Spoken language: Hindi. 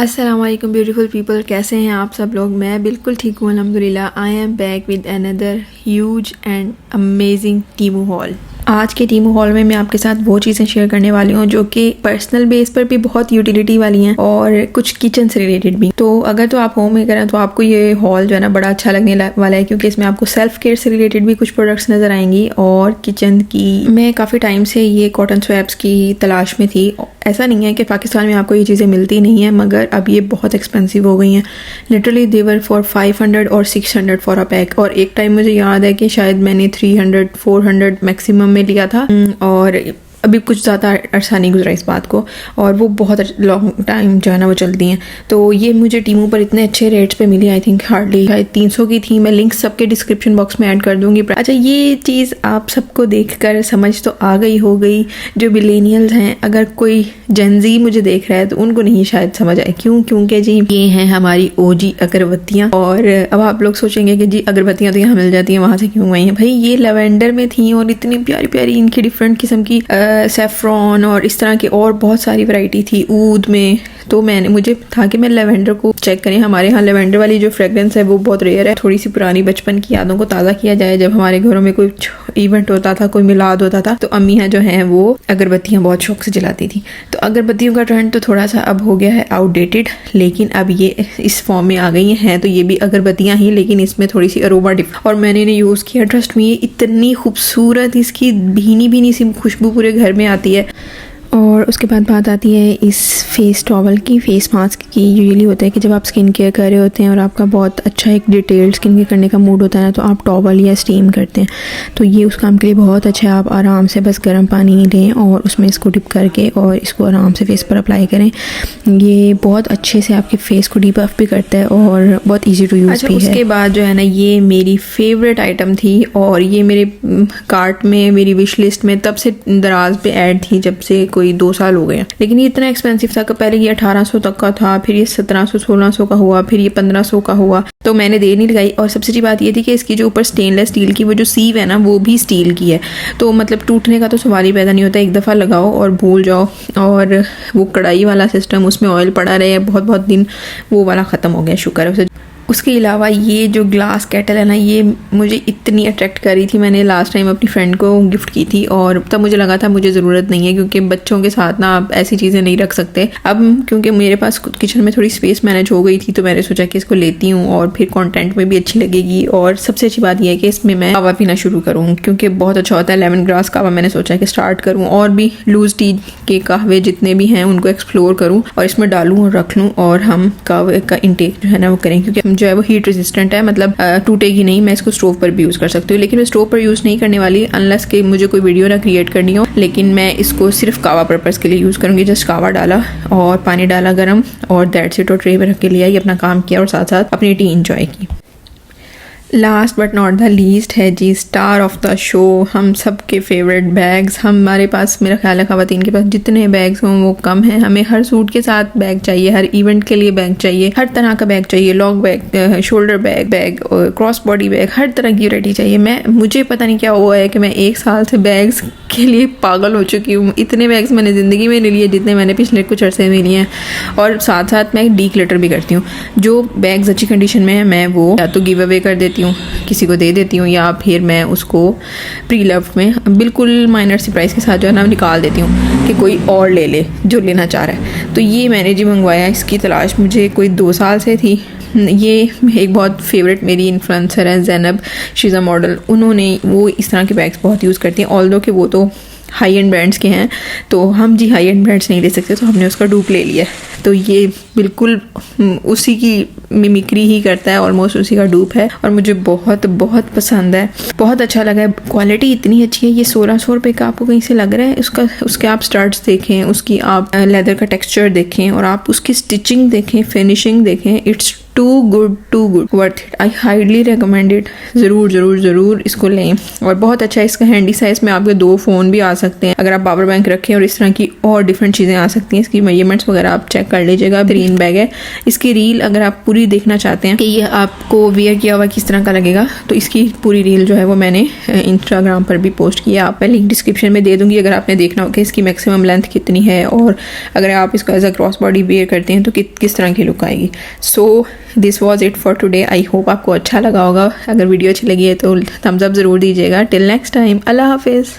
अस्सलाम वालेकुम ब्यूटीफुल पीपल, कैसे हैं आप सब लोग। मैं बिल्कुल ठीक हूँ अल्हम्दुलिल्लाह। I am back with another huge and amazing Temu haul. आज के टीमू हॉल में मैं आपके साथ वो चीज़ें शेयर करने वाली हूँ जो कि पर्सनल बेस पर भी बहुत यूटिलिटी वाली हैं और कुछ किचन से रिलेटेड भी। तो अगर तो आप होम मेकर हैं तो आपको ये हॉल जो है ना बड़ा अच्छा लगने वाला है, क्योंकि इसमें आपको सेल्फ केयर से रिलेटेड भी कुछ प्रोडक्ट्स नज़र आएंगी और किचन की। मैं काफ़ी टाइम से ये कॉटन स्वैप्स की तलाश में थी। ऐसा नहीं है कि पाकिस्तान में आपको ये चीज़ें मिलती नहीं हैं, मगर अब ये बहुत एक्सपेंसिव हो गई हैं। लिटरली देवर फॉर 500 और 600 फॉर अ पैक। और एक टाइम मुझे याद है कि शायद मैंने 300 400 मैक्सिमम में लिया था, और अभी कुछ ज़्यादा अरसा नहीं गुजरा इस बात को, और वो बहुत लॉन्ग टाइम जो है ना वो चलती हैं। तो ये मुझे टीमू पर इतने अच्छे रेट्स पे मिली। आई थिंक हार्डली शायद 300 की थी। मैं लिंक सबके डिस्क्रिप्शन बॉक्स में ऐड कर दूंगी। अच्छा, ये चीज़ आप सबको देखकर समझ तो आ गई हो गई। जो मिलेनियल्स हैं, अगर कोई जेनजी मुझे देख रहा है तो उनको नहीं शायद समझ आए। क्योंकि जी ये हैं हमारी ओजी अगरबत्तियाँ। और अब आप लोग सोचेंगे कि जी अगरबत्तियाँ तो यहाँ मिल जाती हैं, वहाँ से क्यों आई हैं। भाई ये लेवेंडर में थी और इतनी प्यारी प्यारी इनकी डिफरेंट किस्म की सेफ्रॉन और इस तरह की और बहुत सारी वैरायटी थी ऊद में। तो मुझे था कि मैं लेवेंडर को चेक करें। हमारे यहाँ लेवेंडर वाली जो फ्रेग्रेंस है वो बहुत रेयर है। थोड़ी सी पुरानी बचपन की यादों को ताज़ा किया जाए। जब हमारे घरों में कोई इवेंट होता था, कोई मिलाद होता था, तो अम्मी जो हैं वो अगरबत्तियाँ बहुत शौक से जलाती थी। तो अगरबत्तियों का ट्रेंड तो थोड़ा सा अब हो गया है आउटडेटेड, लेकिन अब ये इस फॉर्म में आ गई हैं। तो ये भी अगरबत्तियाँ ही, लेकिन इसमें थोड़ी सी अरोमा डिफ। और मैंने इन्हें यूज़ किया। ट्रस्ट में ये इतनी खूबसूरत, इसकी भीनी भीनी सी खुशबू पूरे घर में आती है। और उसके बाद बात आती है इस फेस टॉवल की, फेस मास्क की। यूजुअली होता है कि जब आप स्किन केयर कर रहे होते हैं और आपका बहुत अच्छा एक डिटेल्ड स्किन केयर करने का मूड होता है ना, तो आप टॉवल या स्टीम करते हैं। तो ये उस काम के लिए बहुत अच्छा है। आप आराम से बस गर्म पानी लें और उसमें इसको डिप करके और इसको आराम से फेस पर अप्लाई करें। ये बहुत अच्छे से आपके फेस को डीप अप भी करता है और बहुत ईजी टू यूज़ भी है। उसके बाद जो है ना, ये मेरी फेवरेट आइटम थी और ये मेरे कार्ट में, मेरी विश लिस्ट में तब से दराज पे ऐड थी, जब से कोई 2 साल हो गए। लेकिन ये इतना एक्सपेंसिव था कि पहले ये 1800 तक का था, फिर ये 1700 1600 का हुआ, फिर ये 1500 का हुआ। तो मैंने देर नहीं लगाई। और सबसे अच्छी बात ये थी कि इसकी जो ऊपर स्टेनलेस स्टील की वो जो सीव है ना, वो भी स्टील की है। तो मतलब टूटने का तो सवाल ही पैदा नहीं होता। एक दफ़ा लगाओ और भूल जाओ। और वो कढ़ाई वाला सिस्टम, उसमें ऑयल पड़ा रहे बहुत बहुत दिन, वो वाला ख़त्म हो गया, शुक्र है उसे। उसके अलावा ये जो ग्लास केटल है ना, ये मुझे इतनी अट्रैक्ट कर रही थी। मैंने लास्ट टाइम अपनी फ्रेंड को गिफ्ट की थी और तब मुझे लगा था मुझे ज़रूरत नहीं है, क्योंकि बच्चों के साथ ना आप ऐसी चीज़ें नहीं रख सकते। अब क्योंकि मेरे पास किचन में थोड़ी स्पेस मैनेज हो गई थी, तो मैंने सोचा कि इसको लेती हूँ और फिर कंटेंट में भी अच्छी लगेगी। और सबसे अच्छी बात यह है कि इसमें मैं कावा पीना शुरू करूँ, क्योंकि बहुत अच्छा होता है लेमन ग्रास कावा। मैंने सोचा कि स्टार्ट करूँ और भी लूज टी के कहवे जितने भी हैं उनको एक्सप्लोर करूँ और इसमें डालूँ और रख लूँ, और हम कावे का इंटेक जो है ना वो करें, क्योंकि जो है वो हीट रेजिस्टेंट है। मतलब टूटेगी नहीं। मैं इसको स्टोव पर भी यूज़ कर सकती हूँ, लेकिन मैं स्टोव पर यूज़ नहीं करने वाली अनलेस कि मुझे कोई वीडियो ना क्रिएट करनी हो। लेकिन मैं इसको सिर्फ कावा पर्पज़ के लिए यूज़ करूँगी। जस्ट कावा डाला और पानी डाला गर्म, और दैट्स इट। और ट्रे में रख के लिया, ये अपना काम किया और साथ साथ अपनी टी इंजॉय की। Last but not the least है जी स्टार ऑफ द शो, हम सब के फेवरेट बैग्स। हमारे पास, मेरा ख्याल है ख़वातीन के पास जितने बैग्स हों वो कम है। हमें हर सूट के साथ बैग चाहिए, हर इवेंट के लिए बैग चाहिए, हर तरह का बैग चाहिए। Long bag, shoulder bag, cross body bag, हर तरह की वैरायटी चाहिए। मुझे पता नहीं क्या हुआ है कि मैं 1 साल से बैग्स के लिए पागल हो चुकी हूँ। इतने बैग्स मैंने ज़िंदगी में नहीं लिए जितने मैंने पिछले कुछ अरसे में लिए हैं। और साथ साथ मैं डी क्लटर भी करती हूँ। जो बैग्स अच्छी कंडीशन में है मैं वो या तो गिव अवे कर देती हूँ, किसी को दे देती हूँ, या फिर मैं उसको प्री लव में बिल्कुल माइनर सी प्राइस के साथ जो है ना निकाल देती हूँ कि कोई और ले ले जो लेना चाह रहा है। तो ये मैंने जी मंगवाया। इसकी तलाश मुझे कोई 2 साल से थी। ये एक बहुत फेवरेट मेरी इन्फ्लुएंसर है Zainab, she is a model. उन्होंने वो इस तरह के बैग्स बहुत यूज़ करती हैं, ऑल्दो कि वो तो हाई एंड ब्रांड्स के हैं। तो हम जी हाई एंड ब्रांड्स नहीं ले सकते, तो हमने उसका डूप ले लिया। तो ये बिल्कुल उसी की मिमिक्री ही करता है, ऑलमोस्ट उसी का डूप है, और मुझे बहुत बहुत पसंद है, बहुत अच्छा लगा है। क्वालिटी इतनी अच्छी है। ये 1600 रुपये का आपको कहीं से लग रहा है। उसके आप स्टड्स देखें, उसकी आप लेदर का टेक्सचर देखें, और आप उसकी स्टिचिंग देखें, फिनिशिंग देखें। It's too good worth it. I highly recommend it. ज़रूर इसको लें। और बहुत अच्छा है इसका हैंडी साइज में आपके 2 फ़ोन भी आ सकते हैं अगर आप पावर बैंक रखें, और इस तरह की और डिफरेंट चीज़ें आ सकती हैं। इसकी मेजरमेंट्स वगैरह आप चेक कर लीजिएगा। ग्रीन बैग है। इसकी रील अगर आप पूरी देखना चाहते हैं कि ये आपको वेयर किया हुआ किस तरह का लगेगा, तो इसकी पूरी रील जो है वो मैंने इंस्टाग्राम पर भी पोस्ट किया। आप मैं लिंक डिस्क्रिप्शन में दे दूँगी अगर आपने देखना हो कि इसकी मैक्सिमम लेंथ कितनी है, और अगर आप इसको as a cross body wear करते हैं तो किस तरह की लुक आएगी। So this was it for today. I hope आपको अच्छा लगा होगा। अगर वीडियो अच्छी लगी है तो थम्स अप ज़रूर दीजिएगा। टिल नेक्स्ट टाइम, अल्लाह हाफिज़।